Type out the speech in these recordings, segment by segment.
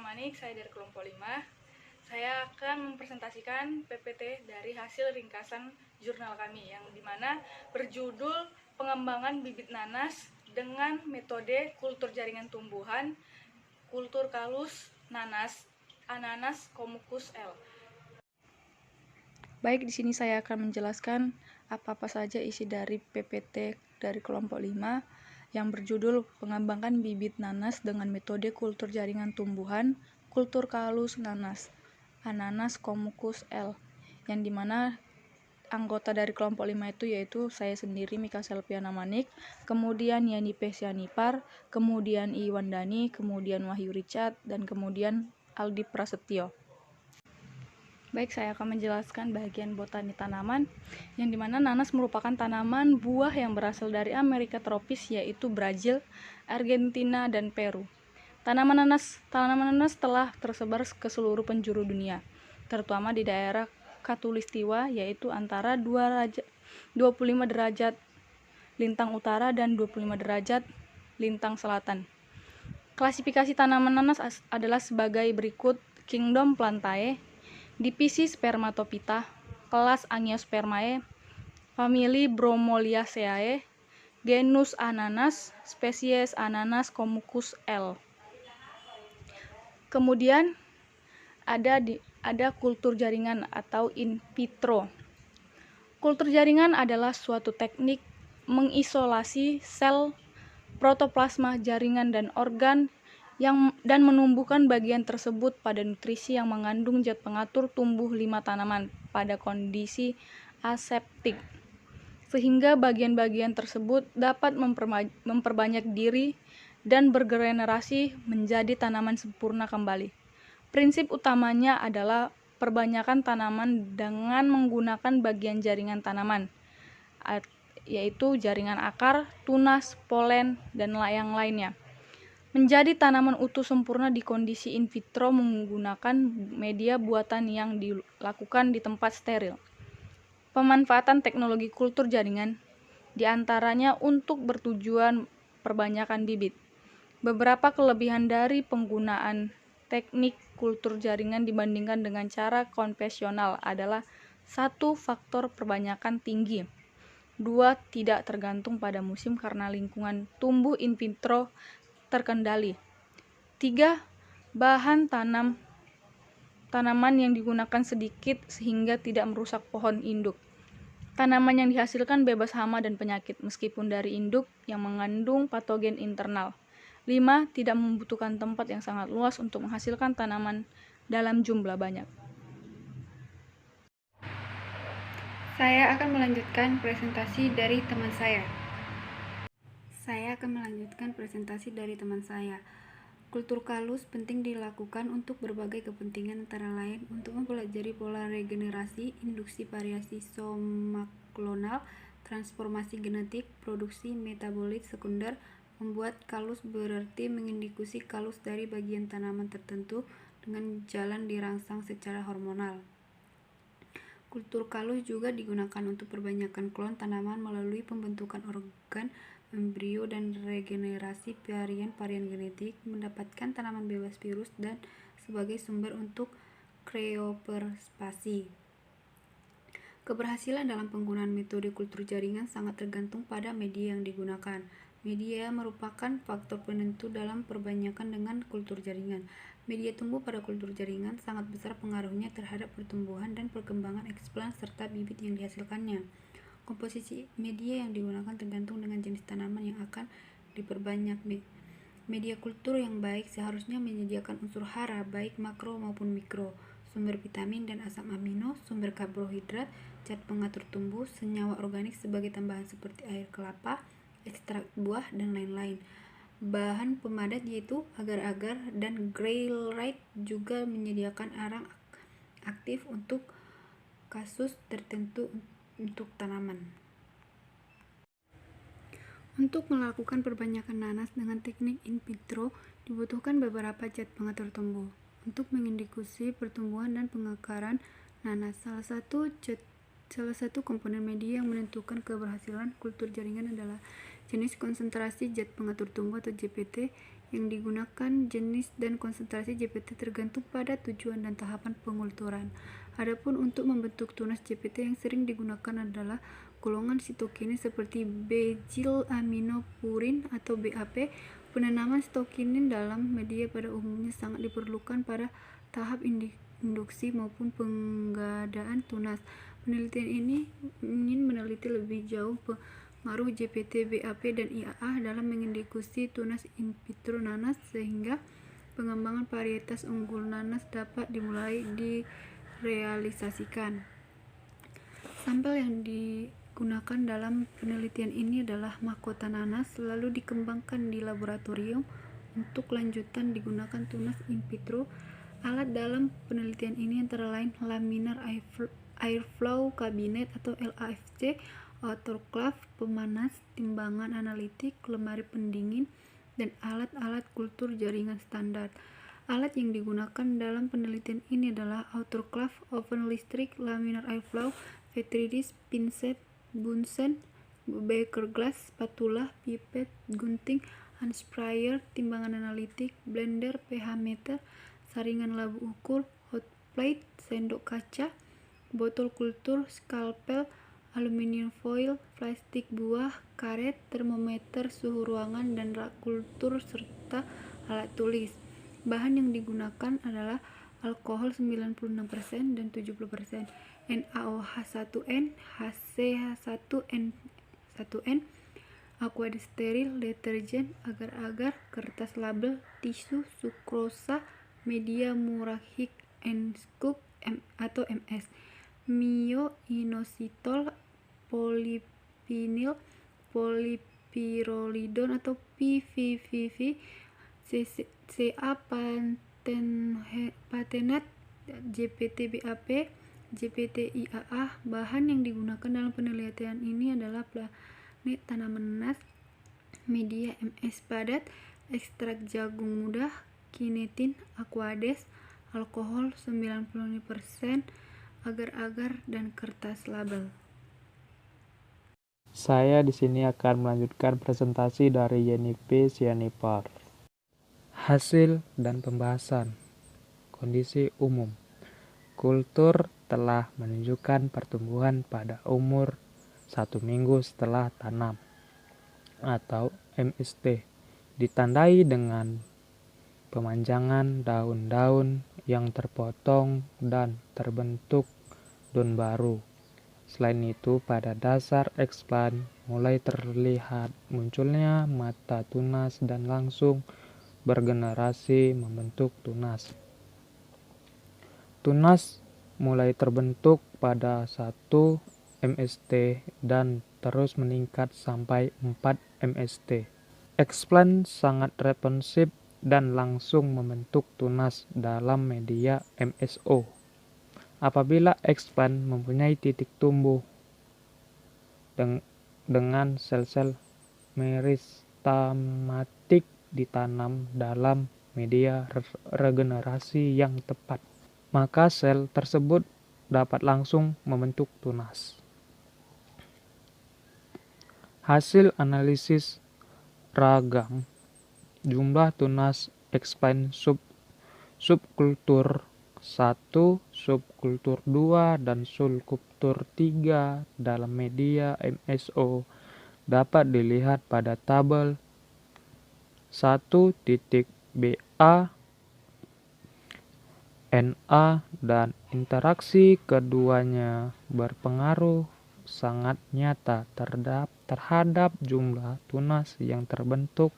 Manik, saya dari kelompok 5. Saya akan mempresentasikan PPT dari hasil ringkasan jurnal kami yang dimana berjudul pengembangan bibit nanas dengan metode kultur jaringan tumbuhan, kultur kalus, nanas, Ananas komucus L. Baik, di sini saya akan menjelaskan apa-apa saja isi dari PPT dari kelompok 5 yang berjudul pengembangan bibit nanas dengan metode kultur jaringan tumbuhan, kultur kalus nanas, Ananas komucus L, yang dimana anggota dari kelompok 5 itu yaitu saya sendiri Mika Selviana Manik, kemudian Yani Pesianipar, kemudian Iwan Dani, kemudian Wahyu Richard, dan kemudian Aldi Prasetyo. Baik, saya akan menjelaskan bagian botani tanaman, yang dimana nanas merupakan tanaman buah yang berasal dari Amerika tropis, yaitu Brazil, Argentina, dan Peru. Tanaman nanas telah tersebar ke seluruh penjuru dunia, terutama di daerah Khatulistiwa, yaitu antara 25 derajat lintang utara dan 25 derajat lintang selatan. Klasifikasi tanaman nanas adalah sebagai berikut: Kingdom Plantae, divisi Spermatophyta, kelas Angiospermae, famili Bromeliaceae, genus Ananas, spesies Ananas komucus L. Kemudian ada kultur jaringan atau in vitro. Kultur jaringan adalah suatu teknik mengisolasi sel protoplasma jaringan dan organ dan menumbuhkan bagian tersebut pada nutrisi yang mengandung zat pengatur tumbuh 5 tanaman pada kondisi aseptik, sehingga bagian-bagian tersebut dapat memperbanyak diri dan bergenerasi menjadi tanaman sempurna kembali. Prinsip utamanya adalah perbanyakan tanaman dengan menggunakan bagian jaringan tanaman, yaitu jaringan akar, tunas, polen, dan yang lainnya, menjadi tanaman utuh sempurna di kondisi in vitro menggunakan media buatan yang dilakukan di tempat steril. Pemanfaatan teknologi kultur jaringan diantaranya untuk bertujuan perbanyakan bibit. Beberapa kelebihan dari penggunaan teknik kultur jaringan dibandingkan dengan cara konvensional adalah: 1. Faktor perbanyakan tinggi. 2. Tidak tergantung pada musim karena lingkungan tumbuh in vitro terkendali. 3. Bahan tanaman yang digunakan sedikit sehingga tidak merusak pohon induk. Tanaman yang dihasilkan bebas hama dan penyakit meskipun dari induk yang mengandung patogen internal. 5. Tidak membutuhkan tempat yang sangat luas untuk menghasilkan tanaman dalam jumlah banyak. Saya akan melanjutkan presentasi dari teman saya. Kultur kalus penting dilakukan untuk berbagai kepentingan, antara lain untuk mempelajari pola regenerasi, induksi variasi somaklonal, transformasi genetik, produksi metabolit sekunder. Membuat kalus berarti menginduksi kalus dari bagian tanaman tertentu dengan jalan dirangsang secara hormonal. Kultur kalus juga digunakan untuk perbanyakan klon tanaman melalui pembentukan organ embrio dan regenerasi varian-varian genetik, mendapatkan tanaman bebas virus, dan sebagai sumber untuk krioperspasi. Keberhasilan dalam penggunaan metode kultur jaringan sangat tergantung pada media yang digunakan. Media merupakan faktor penentu dalam perbanyakan dengan kultur jaringan. Media tumbuh pada kultur jaringan sangat besar pengaruhnya terhadap pertumbuhan dan perkembangan eksplan serta bibit yang dihasilkannya. Komposisi media yang digunakan tergantung dengan jenis tanaman yang akan diperbanyak. Media kultur yang baik seharusnya menyediakan unsur hara, baik makro maupun mikro, sumber vitamin dan asam amino, sumber karbohidrat, zat pengatur tumbuh, senyawa organik sebagai tambahan seperti air kelapa, ekstrak buah, dan lain-lain. Bahan pemadat yaitu agar-agar dan greylight juga menyediakan arang aktif untuk kasus tertentu untuk tanaman. Untuk melakukan perbanyakan nanas dengan teknik in vitro dibutuhkan beberapa zat pengatur tumbuh untuk menginduksi pertumbuhan dan pengakaran nanas. Salah satu komponen media yang menentukan keberhasilan kultur jaringan adalah jenis konsentrasi zat pengatur tumbuh atau ZPT Yang digunakan jenis dan konsentrasi JPT tergantung pada tujuan dan tahapan pengulturan. Adapun untuk membentuk tunas JPT yang sering digunakan adalah golongan sitokinin seperti benzylaminopurin atau BAP. Penanaman sitokinin dalam media pada umumnya sangat diperlukan pada tahap induksi maupun penggadaan tunas. Penelitian ini ingin meneliti lebih jauh pengaruh JPT, BAP, dan IAA dalam menginduksi tunas in vitro nanas sehingga pengembangan varietas unggul nanas dapat dimulai direalisasikan. Sampel yang digunakan dalam penelitian ini adalah mahkota nanas, lalu dikembangkan di laboratorium. Untuk lanjutan digunakan tunas in vitro. Alat dalam penelitian ini antara lain laminar airflow cabinet atau LAFC, autoclave, pemanas, timbangan analitik, lemari pendingin, dan alat-alat kultur jaringan standar. Alat yang digunakan dalam penelitian ini adalah autoclave, oven listrik, laminar airflow, petri dish, pinset, Bunsen, beaker glass, spatula, pipet, gunting, hand sprayer, timbangan analitik, blender, pH meter, saringan labu ukur, hot plate, sendok kaca, botol kultur, skalpel, aluminium foil, plastik buah, karet, termometer suhu ruangan, dan rak kultur serta alat tulis. Bahan yang digunakan adalah alkohol 96% dan 70%, NaOH1n, HCH1n1n, aqua steril, deterjen, agar-agar, kertas label, tisu, sukrosa, media murahik N-scoop atau MS, myo-inositol, polipinil, polipirolidon atau PVVV, CA patenat, JPT BAP, JPT IAA. Bahan yang digunakan dalam penelitian ini adalah planet tanaman nanas, media MS padat, ekstrak jagung muda, kinetin, aquades, alkohol 95%, agar-agar, dan kertas label. Saya di sini akan melanjutkan presentasi dari Yeni P. Sianipar. Hasil dan pembahasan. Kondisi umum. Kultur telah menunjukkan pertumbuhan pada umur 1 minggu setelah tanam atau MST, ditandai dengan pemanjangan daun-daun yang terpotong dan terbentuk daun baru. Selain itu, pada dasar eksplan mulai terlihat munculnya mata tunas dan langsung bergenerasi membentuk tunas. Tunas mulai terbentuk pada 1 MST dan terus meningkat sampai 4 MST. Eksplan sangat responsif dan langsung membentuk tunas dalam media MSO. Apabila eksplan mempunyai titik tumbuh dengan sel-sel meristematik ditanam dalam media regenerasi yang tepat, maka sel tersebut dapat langsung membentuk tunas. Hasil analisis ragam jumlah tunas eksplan subkultur 1, subkultur 2, dan subkultur 3 dalam media MSO dapat dilihat pada tabel 1.BA, NA, dan interaksi keduanya berpengaruh sangat nyata terhadap jumlah tunas yang terbentuk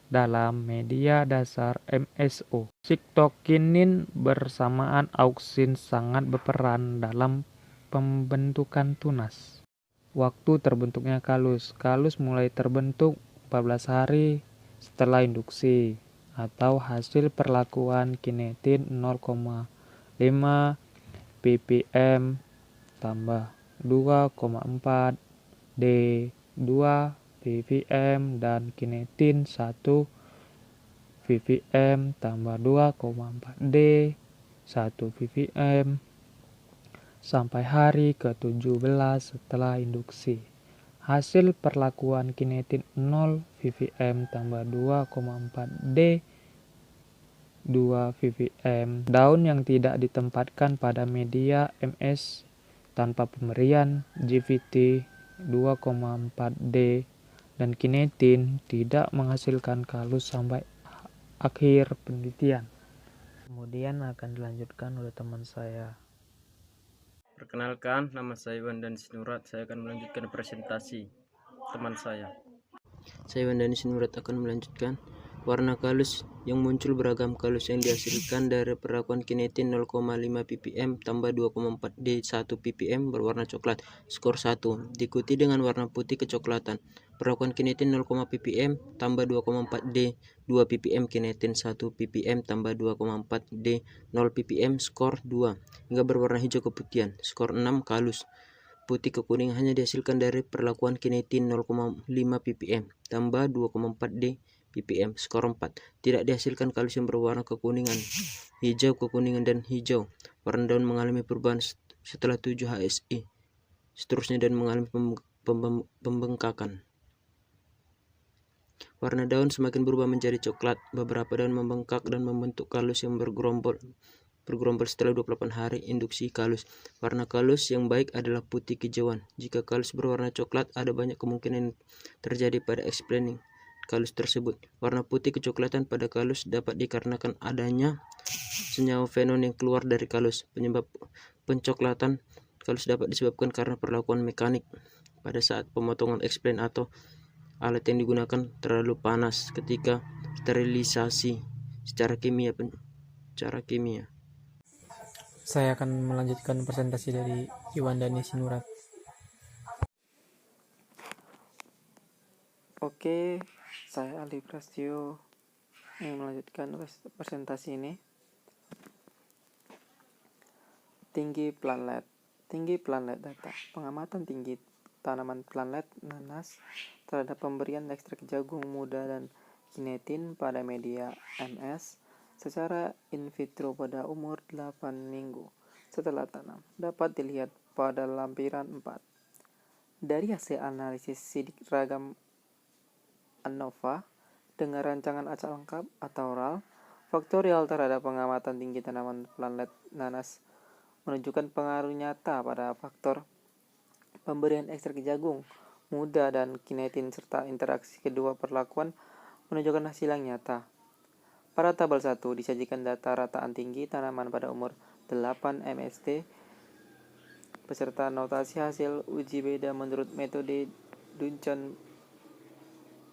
dalam media dasar MSO. Sitokinin bersamaan auksin sangat berperan dalam pembentukan tunas. Waktu terbentuknya kalus. Kalus mulai terbentuk 14 hari setelah induksi atau hasil perlakuan kinetin 0,5 ppm tambah 2,4 D 2 ppm dan kinetin 1 ppm tambah 2,4 D 1 ppm sampai hari ke-17 setelah induksi. Hasil perlakuan kinetin 0 ppm tambah 2,4 D 2 ppm. Daun yang tidak ditempatkan pada media MS tanpa pemberian GPT 2,4 D dan kinetin tidak menghasilkan kalus sampai akhir penelitian. Kemudian akan dilanjutkan oleh teman saya. Perkenalkan, nama saya Iwan Dani Sinurat. Saya akan melanjutkan presentasi teman saya. Saya Iwan Dani Sinurat akan melanjutkan warna kalus yang muncul. Beragam kalus yang dihasilkan dari perlakuan kinetin 0,5 ppm tambah 2,4 D 1 ppm berwarna coklat, skor 1. Diikuti dengan warna putih kecoklatan. Perlakuan kinetin 0, ppm tambah 2,4 D 2 ppm, kinetin 1 ppm tambah 2,4 D 0 ppm, skor 2. Hingga berwarna hijau keputihan, skor 6. Kalus putih kekuningan hanya dihasilkan dari perlakuan kinetin 0,5 ppm tambah 2,4 D ppm, skor 4. Tidak dihasilkan kalus yang berwarna kekuningan, hijau, kekuningan, dan hijau. Warna daun mengalami perubahan setelah 7 HSI seterusnya dan mengalami pembengkakan. Warna daun semakin berubah menjadi coklat. Beberapa daun membengkak dan membentuk kalus yang bergerombol setelah 28 hari induksi kalus. Warna kalus yang baik adalah putih kehijauan. Jika kalus berwarna coklat, ada banyak kemungkinan terjadi pada explaining kalus tersebut. Warna putih kecoklatan pada kalus dapat dikarenakan adanya senyawa fenon yang keluar dari kalus. Penyebab pencoklatan kalus dapat disebabkan karena perlakuan mekanik pada saat pemotongan explain atau alat yang digunakan terlalu panas ketika sterilisasi secara kimia. Saya akan melanjutkan presentasi dari Iwan Dani Sinurat. Oke, saya Ali Prastio yang melanjutkan presentasi ini. Tinggi planet data. Pengamatan tinggi tanaman planet nanas terhadap pemberian ekstrak jagung muda dan kinetin pada media MS secara in vitro pada umur 8 minggu setelah tanam dapat dilihat pada lampiran 4. Dari hasil analisis sidik ragam ANOVA dengan rancangan acak lengkap atau RAL, faktorial terhadap pengamatan tinggi tanaman planet nanas menunjukkan pengaruh nyata pada faktor pemberian ekstrak jagung muda dan kinetin serta interaksi kedua perlakuan menunjukkan hasil yang nyata. Pada tabel 1 disajikan data rataan tinggi tanaman pada umur 8 MST beserta notasi hasil uji beda menurut metode Duncan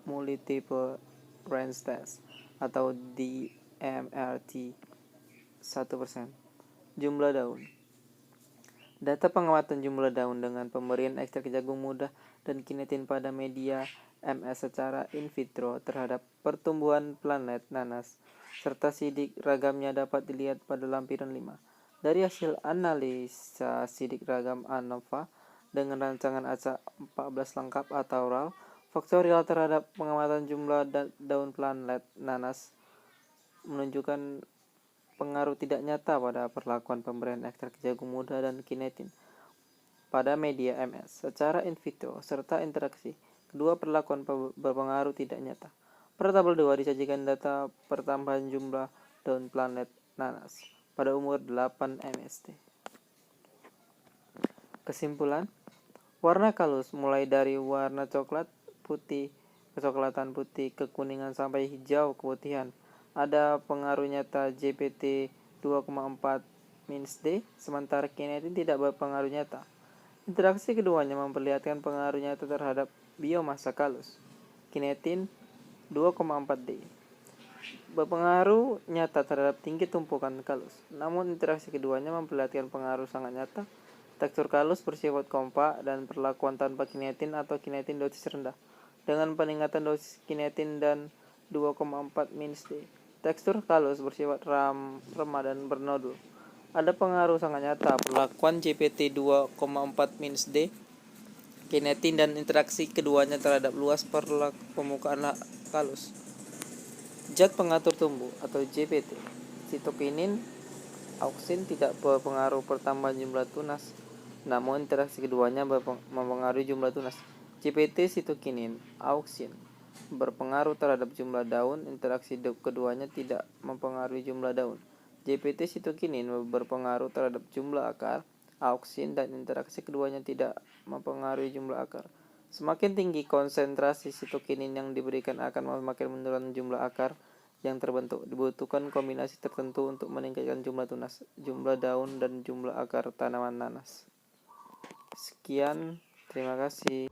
Multiple Range Test atau DMRT 1%. Jumlah daun. Data pengamatan jumlah daun dengan pemberian ekstrak jagung muda dan kinetin pada media MS secara in vitro terhadap pertumbuhan planet nanas serta sidik ragamnya dapat dilihat pada lampiran 5. Dari hasil analisa sidik ragam ANOVA dengan rancangan acak 14 lengkap atau RAL, faktorial terhadap pengamatan jumlah daun planet nanas menunjukkan pengaruh tidak nyata pada perlakuan pemberian ekstrak jagung muda dan kinetin pada media MS secara in vitro serta interaksi kedua perlakuan berpengaruh tidak nyata. Pada tabel 2 disajikan data pertambahan jumlah daun planet nanas pada umur 8 MST. Kesimpulan, warna kalus mulai dari warna coklat, putih, kecoklatan putih, kekuningan sampai hijau keputihan. Ada pengaruh nyata GPT 2,4 -D, sementara kinetin tidak berpengaruh nyata. Interaksi keduanya memperlihatkan pengaruh nyata terhadap biomasa kalus. Kinetin 2,4 D berpengaruh nyata terhadap tinggi tumpukan kalus. Namun interaksi keduanya memperlihatkan pengaruh sangat nyata. Tekstur kalus bersifat kompak dan perlakuan tanpa kinetin atau kinetin dosis rendah dengan peningkatan dosis kinetin dan 2,4 -D. Tekstur kalus bersifat remah dan bernodul. Ada pengaruh sangat nyata perlakuan GPT 2,4 -D, kinetin dan interaksi keduanya terhadap luas permukaan kalus. Zat pengatur tumbuh atau ZPT, sitokinin, auksin tidak berpengaruh pertambahan jumlah tunas, namun interaksi keduanya mempengaruhi jumlah tunas. JPT sitokinin, auksin berpengaruh terhadap jumlah daun, interaksi keduanya tidak mempengaruhi jumlah daun. JPT sitokinin berpengaruh terhadap jumlah akar, auksin dan interaksi keduanya tidak mempengaruhi jumlah akar. Semakin tinggi konsentrasi sitokinin yang diberikan akan semakin menurun jumlah akar yang terbentuk. Dibutuhkan kombinasi tertentu untuk meningkatkan jumlah tunas, jumlah daun, dan jumlah akar tanaman nanas. Sekian, terima kasih.